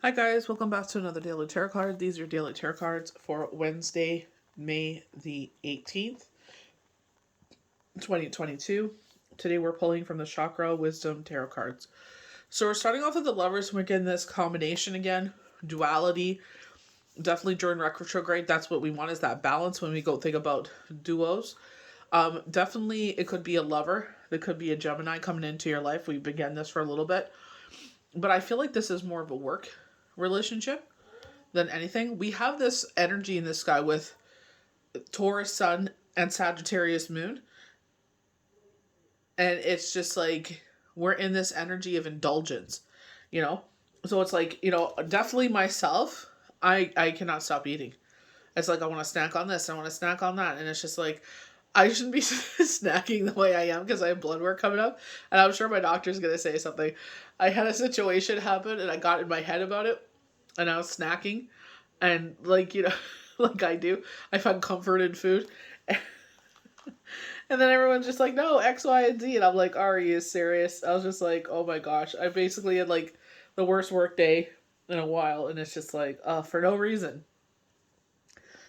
Hi guys, welcome back to another daily tarot card. These are daily tarot cards for Wednesday, May the 18th, 2022. Today we're pulling from the Chakra Wisdom Tarot cards. So we're starting off with the Lovers, and we're getting this combination again, duality. Definitely during retrograde, that's what we want, is that balance when we go think about duos. Definitely it could be a lover. It could be a Gemini coming into your life. We've been getting this for a little bit. But I feel like this is more of a work relationship than anything. We have this energy in the sky with Taurus Sun and Sagittarius Moon. And it's just like we're in this energy of indulgence, you know? So it's like, definitely myself, I cannot stop eating. It's like I want to snack on this, I want to snack on that. And it's just like I shouldn't be snacking the way I am because I have blood work coming up. And I'm sure my doctor's going to say something. I had a situation happen and I got in my head about it. And I was snacking. And like, like I do, I find comfort in food. And then everyone's just like, no, X, Y, and Z. And I'm like, are you serious? I was just like, oh my gosh. I basically had like the worst work day in a while. And it's just like, for no reason.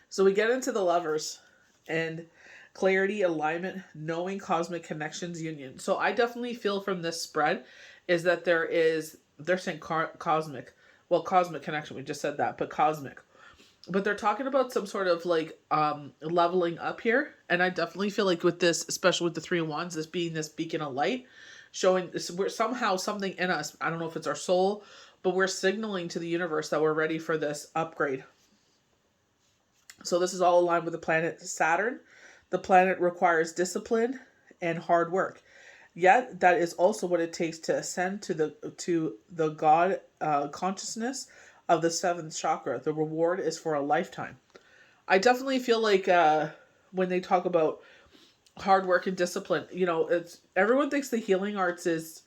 So we get into the Lovers. And clarity, alignment, knowing, cosmic connections, union. So I definitely feel from this spread is that they're saying cosmic. Well, cosmic connection, we just said that, but cosmic. But they're talking about some sort of like leveling up here. And I definitely feel like with this, especially with the Three of Wands, this being this beacon of light, showing this, we're somehow something in us, I don't know if it's our soul, but we're signaling to the universe that we're ready for this upgrade. So this is all aligned with the planet Saturn. The planet requires discipline and hard work. Yet that is also what it takes to ascend to the God consciousness of the seventh chakra. The reward is for a lifetime. I definitely feel like when they talk about hard work and discipline, it's everyone thinks the healing arts is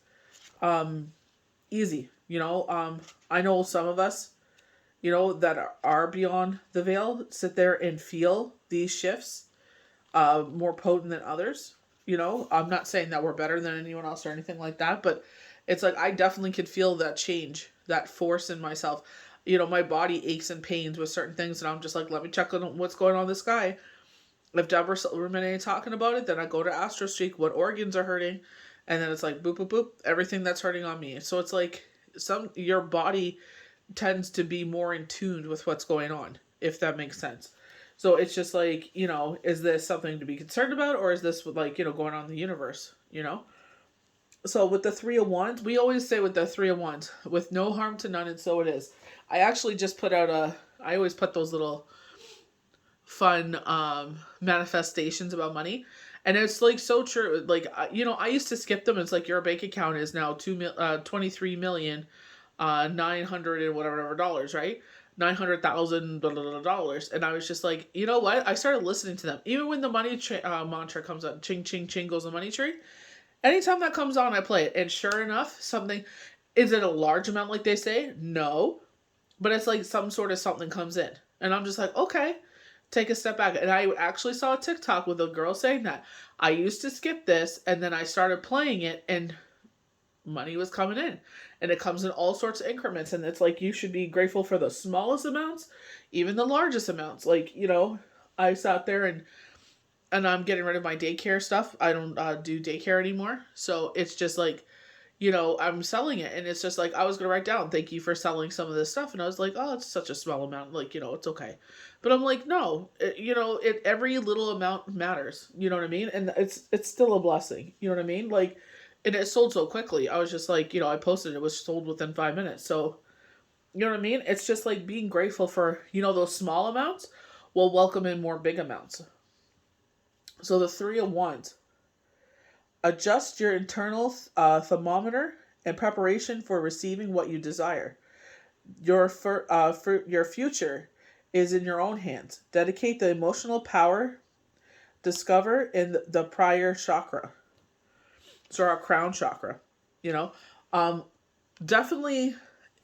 easy. I know some of us, that are beyond the veil sit there and feel these shifts more potent than others. I'm not saying that we're better than anyone else or anything like that, but it's like I definitely could feel that change, that force in myself. My body aches and pains with certain things, and I'm just like, let me check on what's going on in the sky. If Deborah Silverman talking about it, then I go to AstroSeek, what organs are hurting, and then it's like boop boop boop, everything that's hurting on me. So it's like your body tends to be more in tune with what's going on, if that makes sense. So it's just like, is this something to be concerned about, or is this like, going on in the universe, So with the Three of Wands, we always say with the Three of Wands, with no harm to none, and so it is. I actually just put out I always put those little fun manifestations about money. And it's like so true. Like, I used to skip them. It's like your bank account is now 23 million 900 and whatever dollars, right? 900,000 dollars. And I was just like, you know what? I started listening to them. Even when the money mantra comes up, ching, ching, ching goes the money tree. Anytime that comes on, I play it. And sure enough, is it a large amount like they say? No. But it's like some sort of something comes in. And I'm just like, okay, take a step back. And I actually saw a TikTok with a girl saying that. I used to skip this, and then I started playing it, and money was coming in. And it comes in all sorts of increments. And it's like, you should be grateful for the smallest amounts, even the largest amounts. Like, I sat there and I'm getting rid of my daycare stuff. I don't do daycare anymore. So it's just like, I'm selling it. And it's just like, I was going to write down, thank you for selling some of this stuff. And I was like, oh, it's such a small amount. Like, it's okay. But I'm like, no, every little amount matters. You know what I mean? And it's still a blessing. You know what I mean? Like, and it sold so quickly. I was just like, I posted it was sold within 5 minutes. So, you know what I mean? It's just like being grateful for, those small amounts will welcome in more big amounts. So the Three of Wands. Adjust your internal thermometer in preparation for receiving what you desire. Your future is in your own hands. Dedicate the emotional power discovered in the prior chakra. So our crown chakra, definitely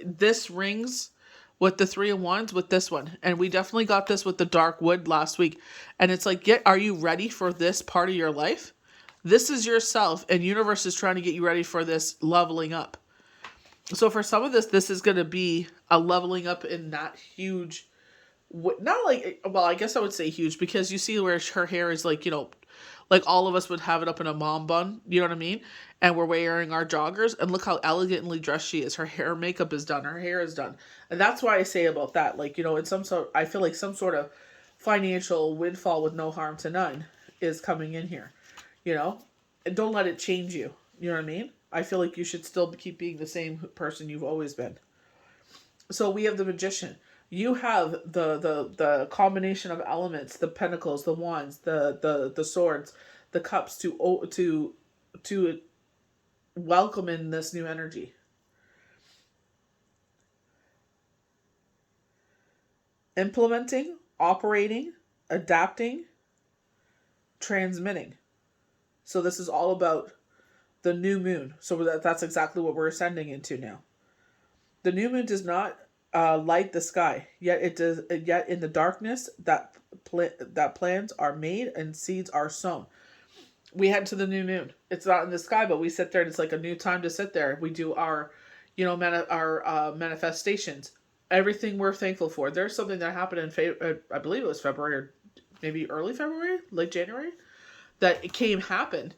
this rings with the Three of Wands with this one. And we definitely got this with the Dark Wood last week. And it's like, are you ready for this part of your life? This is yourself, and universe is trying to get you ready for this leveling up. So for some of this is going to be a leveling up in that huge, not like, well, I guess I would say huge, because you see where her hair is like, like all of us would have it up in a mom bun, you know what I mean? And we're wearing our joggers, and look how elegantly dressed she is. Her hair makeup is done, her hair is done. And that's why I say about that, like, in some sort, I feel like some sort of financial windfall with no harm to none is coming in here, And don't let it change you, you know what I mean? I feel like you should still keep being the same person you've always been. So we have the magician. You have the combination of elements, the pentacles, the wands, the swords, the cups to welcome in this new energy. Implementing, operating, adapting, transmitting. So this is all about the new moon. So that's exactly what we're ascending into now. The new moon does not light the sky, yet it does. Yet in the darkness, that plans are made and seeds are sown. We head to the new moon. It's not in the sky, but we sit there, and it's like a new time to sit there. We do our, our manifestations. Everything we're thankful for. There's something that happened in I believe it was February, or maybe early February, late January, that it happened,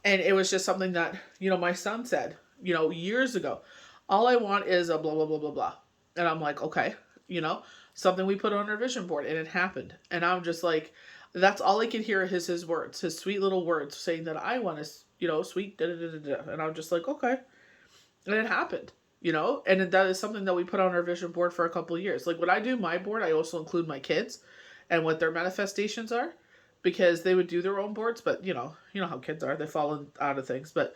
and it was just something that my son said, years ago. All I want is a blah blah blah blah blah, and I'm like, okay, something we put on our vision board, and it happened, and I'm just like, that's all I can hear is his words, his sweet little words, saying that I want to, sweet da da da da da, and I'm just like, okay, and it happened, and that is something that we put on our vision board for a couple of years. Like when I do my board, I also include my kids, and what their manifestations are, because they would do their own boards, but you know how kids are, they fall out of things, but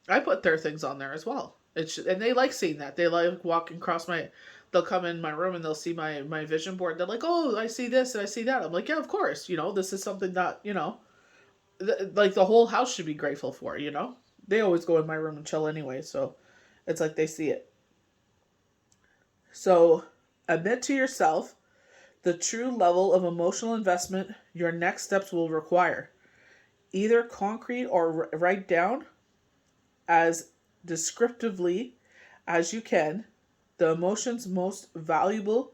I put their things on there as well. And they like seeing that. They like walking across they'll come in my room and they'll see my vision board. They're like, oh, I see this and I see that. I'm like, yeah, of course. This is something that, like the whole house should be grateful for, They always go in my room and chill anyway. So it's like they see it. So admit to yourself the true level of emotional investment your next steps will require. Either concrete or write down as descriptively as you can the emotions most valuable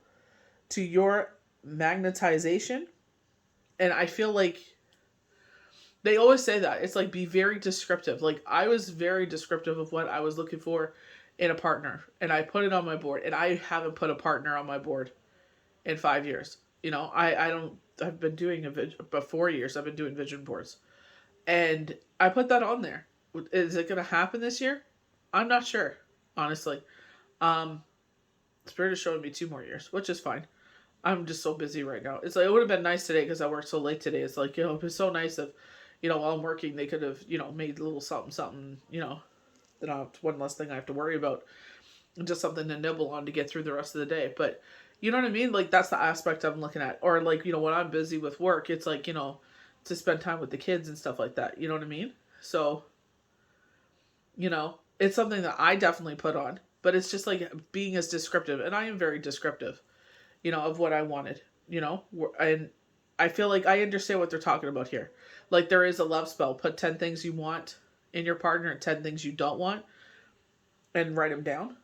to your magnetization. And I feel like they always say that. It's like, be very descriptive. Like I was very descriptive of what I was looking for in a partner, and I put it on my board, and I haven't put a partner on my board in 5 years. I've been doing about 4 years. I've been doing vision boards, and I put that on there. Is it going to happen this year? I'm not sure, honestly. Spirit is showing me 2 more years, which is fine. I'm just so busy right now. It's like, it would have been nice today because I worked so late today. It's like, it was so nice if, while I'm working, they could have, made a little something, then I'll have one less thing I have to worry about. Just something to nibble on to get through the rest of the day. But, you know what I mean? Like, that's the aspect I'm looking at. Or, like, when I'm busy with work, it's like, to spend time with the kids and stuff like that. You know what I mean? So, it's something that I definitely put on. But it's just like being as descriptive. And I am very descriptive, of what I wanted, and I feel like I understand what they're talking about here. Like there is a love spell. Put 10 things you want in your partner and 10 things you don't want, and write them down.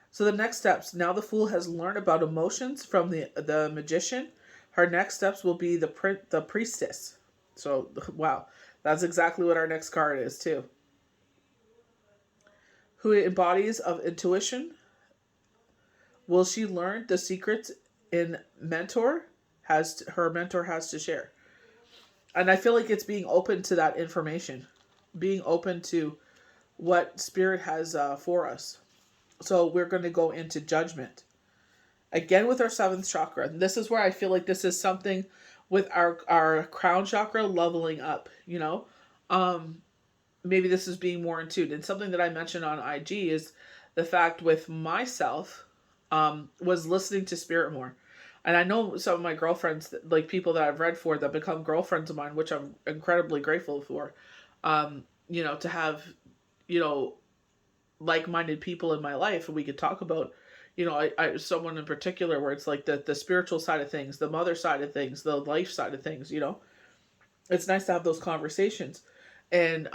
So the next steps. Now the Fool has learned about emotions from the magician. Her next steps will be the Priestess. So, wow. That's exactly what our next card is, too. Who embodies of intuition. Will she learn the secrets her mentor has to share? And I feel like it's being open to that information. Being open to what Spirit has for us. So we're going to go into judgment. Again with our 7th chakra. And this is where I feel like this is something with our crown chakra leveling up, maybe this is being more in tune. And something that I mentioned on IG is the fact with myself was listening to Spirit more. And I know some of my girlfriends, like people that I've read for that become girlfriends of mine, which I'm incredibly grateful for, to have, like-minded people in my life. And we could talk about, I someone in particular where it's like the spiritual side of things, the mother side of things, the life side of things, It's nice to have those conversations. And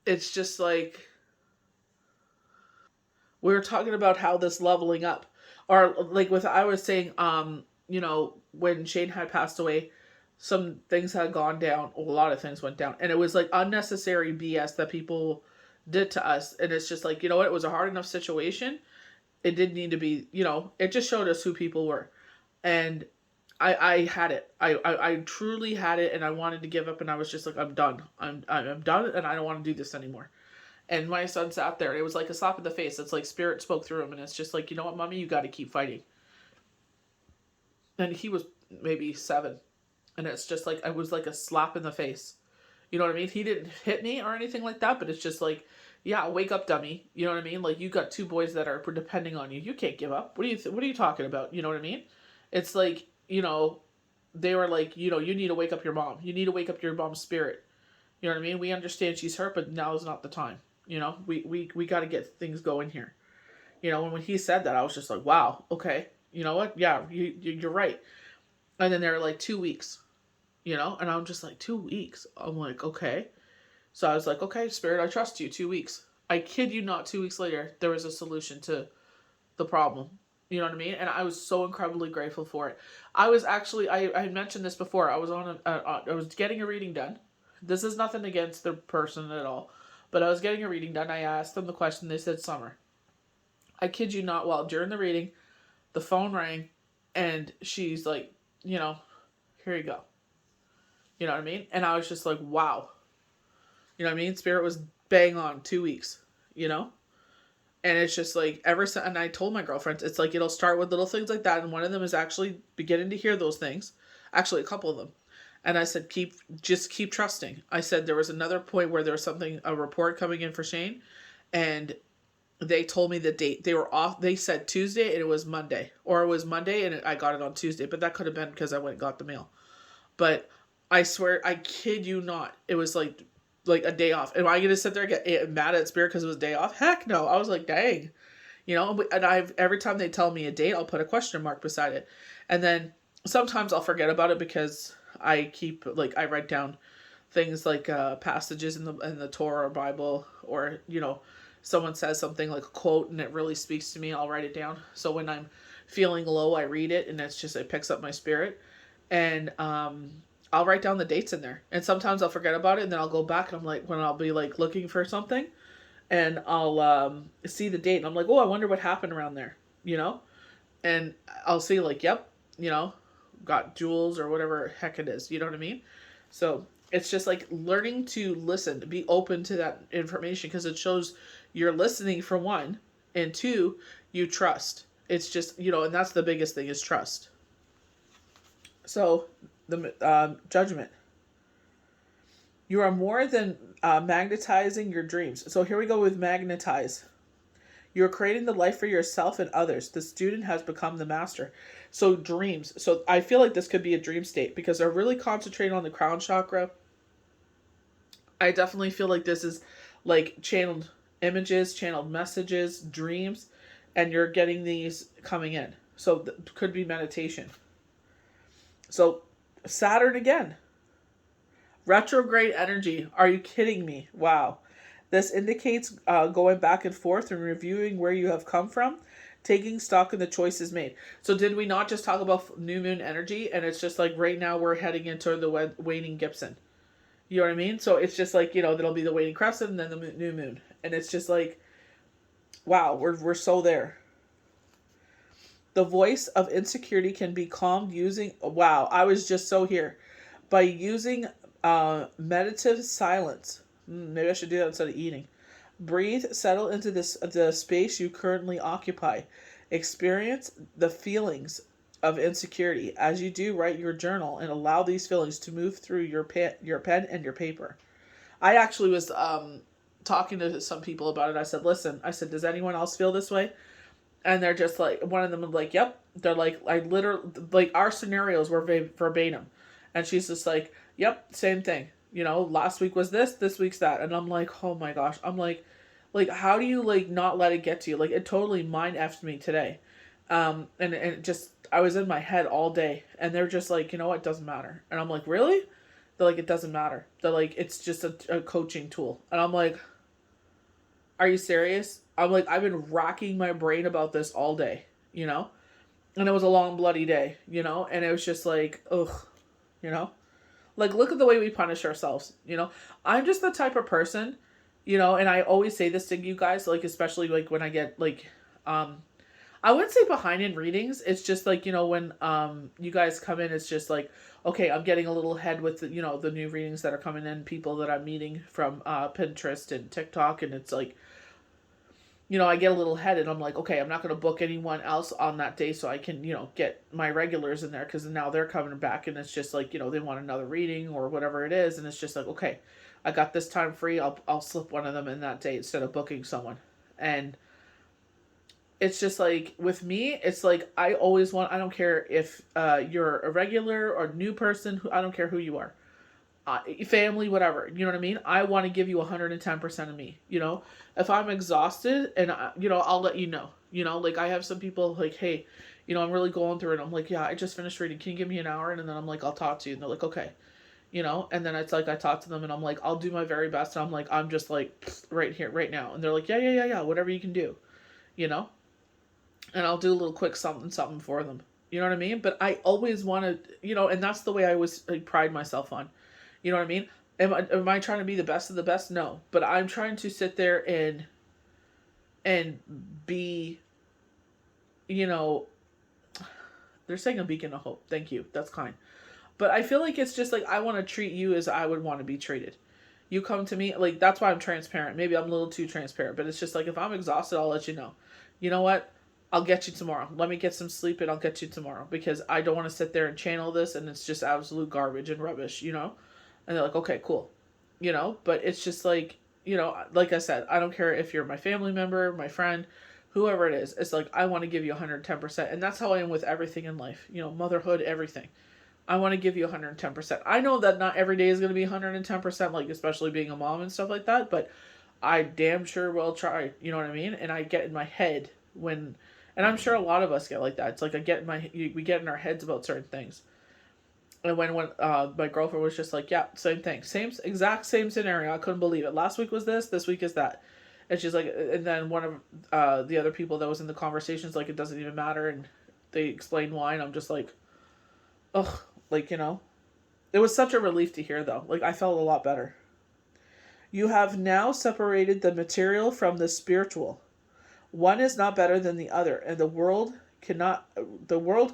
it's just like, we were talking about how this leveling up, or like with, I was saying, when Shane had passed away, some things had gone down, a lot of things went down, and it was like unnecessary BS that people did to us. And it's just like, you know what, it was a hard enough situation. It didn't need to be, it just showed us who people were. And I had it. I truly had it, and I wanted to give up, and I was just like, I'm done. I'm done, and I don't want to do this anymore. And my son sat there. It was like a slap in the face. It's like spirit spoke through him, and it's just like, you know what, mommy, you got to keep fighting. And he was maybe 7, and it's just like, it was like a slap in the face. You know what I mean? He didn't hit me or anything like that, but it's just like, yeah, wake up, dummy. You know what I mean? Like, you got 2 boys that are depending on you. You can't give up. What are you talking about? You know what I mean? It's like, they were like, you need to wake up your mom. You need to wake up your mom's spirit. You know what I mean? We understand she's hurt, but now is not the time. We got to get things going here. And when he said that, I was just like, wow, okay. You know what? Yeah, you're right. And then they were like, 2 weeks, and I'm just like, 2 weeks. I'm like, okay. So I was like, okay, spirit, I trust you. 2 weeks. I kid you not, 2 weeks later, there was a solution to the problem. You know what I mean? And I was so incredibly grateful for it. I was actually, I mentioned this before. I was I was getting a reading done. This is nothing against the person at all, but I was getting a reading done. I asked them the question. They said summer. I kid you not. Well, during the reading, the phone rang, and she's like, here you go. You know what I mean? And I was just like, wow. You know what I mean? Spirit was bang on, 2 weeks. And it's just like, ever since, and I told my girlfriends, it's like, it'll start with little things like that. And one of them is actually beginning to hear those things. Actually, a couple of them. And I said, just keep trusting. I said, there was another point where there was a report coming in for Shane. And they told me the date. They were off. They said Tuesday, and it was Monday. Or it was Monday, and I got it on Tuesday. But that could have been because I went and got the mail. But I swear, I kid you not, it was like a day off. Am I going to sit there and get mad at Spirit because it was a day off? Heck no. I was like, dang. And every time they tell me a date, I'll put a question mark beside it. And then sometimes I'll forget about it because I I write down things like passages in the Torah or Bible, or, someone says something like a quote and it really speaks to me, I'll write it down. So when I'm feeling low, I read it, and it picks up my spirit. And I'll write down the dates in there. And sometimes I'll forget about it, and then I'll go back, and I'm like, when I'll be like looking for something, and I'll see the date, and I'm like, oh, I wonder what happened around there, And I'll see like, yep, got jewels or whatever heck it is, you know what I mean? So it's just like learning to listen, to be open to that information, because it shows you're listening, for one, and 2, you trust. It's just, and that's the biggest thing, is trust. So the judgment. You are more than magnetizing your dreams. So here we go with magnetize. You're creating the life for yourself and others. The student has become the master. So dreams. So I feel like this could be a dream state, because they're really concentrating on the crown chakra. I definitely feel like this is like channeled images, channeled messages, dreams, and you're getting these coming in. So could be meditation. So Saturn again. Retrograde energy. Are you kidding me? Wow. This indicates going back and forth and reviewing where you have come from, taking stock in the choices made. So did we not just talk about new moon energy? And it's just like right now we're heading into the waning Gibson. You know what I mean? So it's just like, there'll be the waning crescent and then the new moon. And it's just like, wow, we're so there. The voice of insecurity can be calmed using, wow, I was just so here. By using meditative silence. Maybe I should do that instead of eating. Breathe, settle into the space you currently occupy. Experience the feelings of insecurity. As you do, write your journal and allow these feelings to move through your pen and your paper. I actually was talking to some people about it. I said, listen, does anyone else feel this way? And they're just like, one of them was like, yep. They're like, I literally, like, our scenarios were verbatim. And she's just like, yep, same thing. Last week was this week's that. And I'm like, oh my gosh. I'm like, how do you, like, not let it get to you? Like, it totally mind effed me today. And it just, I was in my head all day. And they're just like, it doesn't matter. And I'm like, really? They're like, it doesn't matter. They're like, it's just a coaching tool. And I'm like, Are you serious? I'm like, I've been racking my brain about this all day, you know? And it was a long, bloody day, you know? And it was just like, ugh, you know? Like, look at the way we punish ourselves, you know? I'm just the type of person, you know, and I always say this to you guys, like, especially, like, when I get, like, I wouldn't say behind in readings. It's just like, you know, when you guys come in, it's just like, okay, I'm getting a little ahead with the, you know, the new readings that are coming in, people that I'm meeting from Pinterest and TikTok, and it's like, you know, I get a little ahead and I'm like, okay, I'm not going to book anyone else on that day so I can, you know, get my regulars in there because now they're coming back and it's just like, you know, they want another reading or whatever it is. And it's just like, okay, I got this time free. I'll slip one of them in that day instead of booking someone. And it's just like, with me, it's like, I always want, I don't care if you're a regular or new person, I don't care who you are. Family, whatever, you know what I mean? I want to give you 110% of me, you know? If I'm exhausted and, you know, I'll let you know, you know? Like, I have some people like, hey, you know, I'm really going through it. I'm like, yeah, I just finished reading. Can you give me an hour? And then I'm like, I'll talk to you. And they're like, okay, you know? And then it's like, I talk to them and I'm like, I'll do my very best. And I'm like, I'm just like, right here, right now. And they're like, yeah, whatever you can do, you know? And I'll do a little quick something for them. You know what I mean? But I always want to, you know, and that's the way I always pride myself on. You know what I mean? Am I trying to be the best of the best? No. But I'm trying to sit there and be, you know, they're saying a beacon of hope. Thank you. That's kind. But I feel like it's just like, I want to treat you as I would want to be treated. You come to me, like, that's why I'm transparent. Maybe I'm a little too transparent, but it's just like, if I'm exhausted, I'll let you know. You know what? I'll get you tomorrow. Let me get some sleep and I'll get you tomorrow because I don't want to sit there and channel this and it's just absolute garbage and rubbish, you know? And they're like, okay, cool. You know, but it's just like, you know, like I said, I don't care if you're my family member, my friend, whoever it is. It's like, I want to give you 110%. And that's how I am with everything in life, you know, motherhood, everything. I want to give you 110%. I know that not every day is going to be 110%, like especially being a mom and stuff like that, but I damn sure will try, you know what I mean? And I get in my head when, and I'm sure a lot of us get like that. It's like we get in our heads about certain things. And when my girlfriend was just like, yeah, same thing. Exact same scenario. I couldn't believe it. Last week was this week is that. And she's like, and then one of the other people that was in the conversations like, it doesn't even matter. And they explained why. And I'm just like, ugh, like, you know. It was such a relief to hear, though. Like, I felt a lot better. You have now separated the material from the spiritual. One is not better than the other. And the world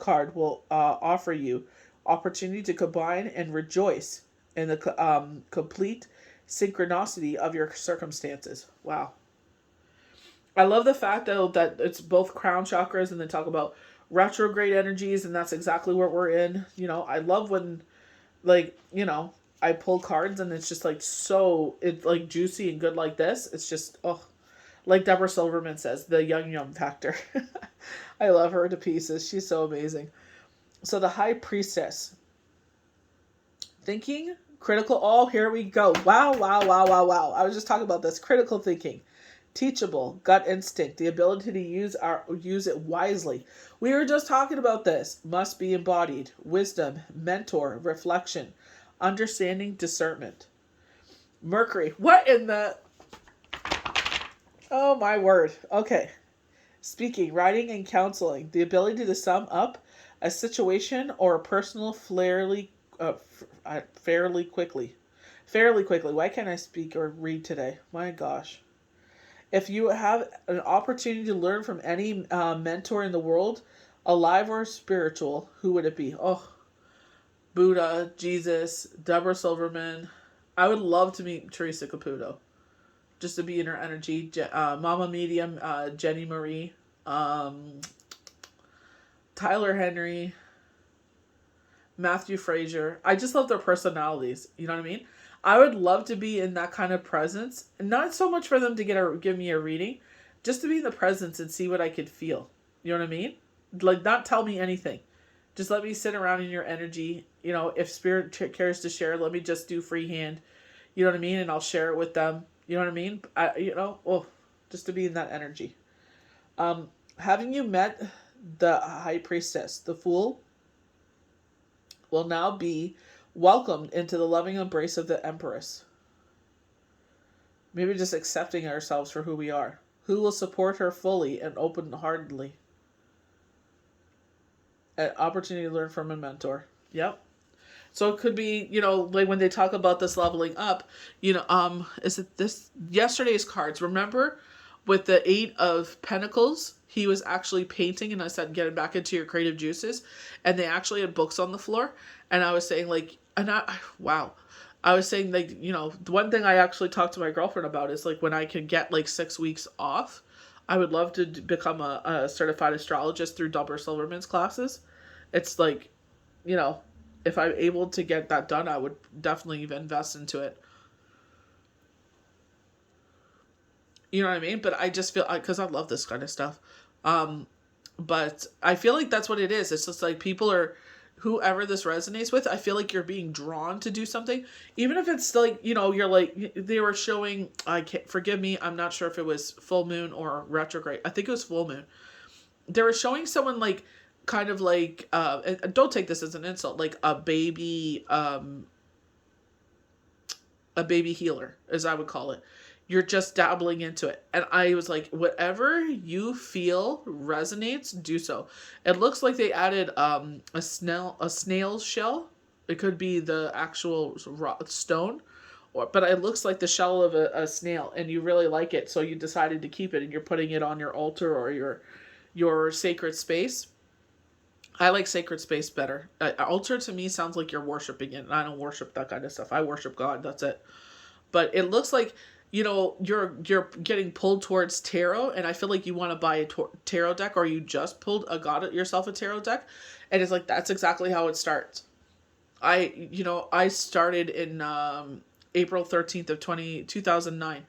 card will offer you opportunity to combine and rejoice in the complete synchronicity of your circumstances. Wow. I love the fact though that it's both crown chakras and they talk about retrograde energies and that's exactly what we're in. You know, I love when like, you know, I pull cards and it's just like it's like juicy and good like this. It's just, oh, like Deborah Silverman says, the yum factor. I love her to pieces. She's so amazing. So the High Priestess. Thinking, critical. Oh, here we go. Wow. I was just talking about this. Critical thinking. Teachable, gut instinct, the ability to use it wisely. We were just talking about this. Must be embodied. Wisdom, mentor, reflection, understanding, discernment. Mercury. What in the... Oh, my word. Okay. Speaking, writing, and counseling. The ability to sum up a situation or a personal fairly quickly. Why can't I speak or read today? My gosh. If you have an opportunity to learn from any mentor in the world, alive or spiritual, who would it be? Oh, Buddha, Jesus, Deborah Silverman. I would love to meet Teresa Caputo. Just to be in her energy. Mama Medium, Jenny Marie. Tyler Henry, Matthew Frazier. I just love their personalities. You know what I mean? I would love to be in that kind of presence. Not so much for them to give me a reading, just to be in the presence and see what I could feel. You know what I mean? Like, not tell me anything. Just let me sit around in your energy. You know, if spirit cares to share, let me just do freehand. You know what I mean? And I'll share it with them. You know what I mean? Just to be in that energy. Having you met the High Priestess, the Fool, will now be welcomed into the loving embrace of the Empress. Maybe just accepting ourselves for who we are. Who will support her fully and open-heartedly? An opportunity to learn from a mentor. Yep. So it could be, like when they talk about this leveling up, is it this yesterday's cards? Remember with the 8 of Pentacles, he was actually painting, and I said, getting back into your creative juices. And they actually had books on the floor. And I was saying, like, wow. I was saying, like, the one thing I actually talked to my girlfriend about is, like, when I can get, like, 6 weeks off, I would love to become a certified astrologist through Dubber Silverman's classes. It's like, if I'm able to get that done, I would definitely even invest into it. You know what I mean? But I just feel, because I love this kind of stuff. But I feel like that's what it is. It's just like people are, whoever this resonates with, I feel like you're being drawn to do something. Even if it's like, you're like, they were showing, forgive me, I'm not sure if it was full moon or retrograde. I think it was full moon. They were showing someone like, kind of like, don't take this as an insult, like a baby healer, as I would call it. You're just dabbling into it. And I was like, whatever you feel resonates, do so. It looks like they added a snail's shell. It could be the actual stone, but it looks like the shell of a snail, and you really like it, so you decided to keep it, and you're putting it on your altar or your sacred space. I like sacred space better. Altar to me sounds like you're worshiping it, and I don't worship that kind of stuff. I worship God, that's it. But it looks like, you're getting pulled towards tarot, and I feel like you want to buy a tarot deck, or you just got yourself a tarot deck, and it's like, that's exactly how it starts. I started in April 13th of 2009,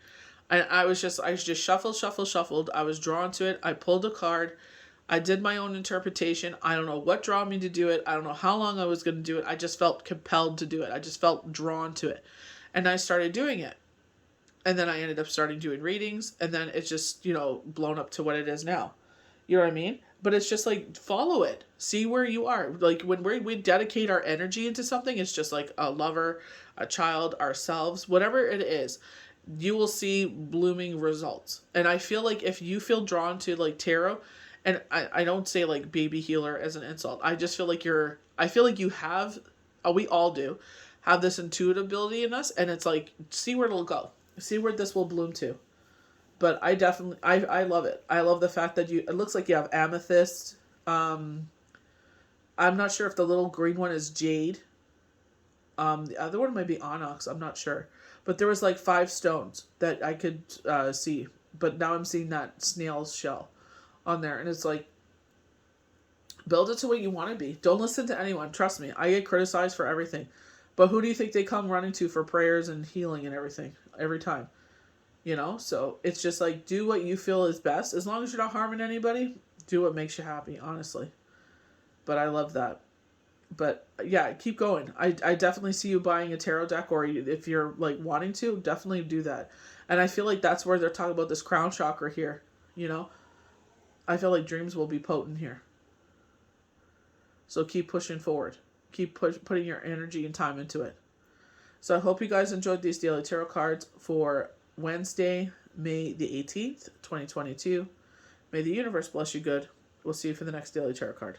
and I just shuffled. I was drawn to it. I pulled a card. I did my own interpretation. I don't know what drew me to do it. I don't know how long I was going to do it. I just felt compelled to do it. I just felt drawn to it. And I started doing it. And then I ended up starting doing readings. And then it's just, blown up to what it is now. You know what I mean? But it's just like, follow it. See where you are. Like when we dedicate our energy into something, it's just like a lover, a child, ourselves, whatever it is, you will see blooming results. And I feel like if you feel drawn to like tarot, and I don't say like baby healer as an insult. I just feel like you have, we all do, have this intuitive ability in us. And it's like, see where it'll go. See where this will bloom to. But I definitely, I love it. I love the fact that it looks like you have amethyst. I'm not sure if the little green one is jade. The other one might be onyx. I'm not sure. But there was like 5 stones that I could see. But now I'm seeing that snail's shell on there, and it's like, build it to what you want to be. Don't listen to anyone. Trust me, I get criticized for everything, but who do you think they come running to for prayers and healing and everything every time? So it's just like, do what you feel is best. As long as you're not harming anybody, do what makes you happy, honestly. But I love that. But yeah, keep going. I definitely see you buying a tarot deck, or if you're like wanting to, definitely do that. And I feel like that's where they're talking about this crown chakra here. I feel like dreams will be potent here. So keep pushing forward. Keep putting your energy and time into it. So I hope you guys enjoyed these daily tarot cards for Wednesday, May the 18th, 2022. May the universe bless you good. We'll see you for the next daily tarot card.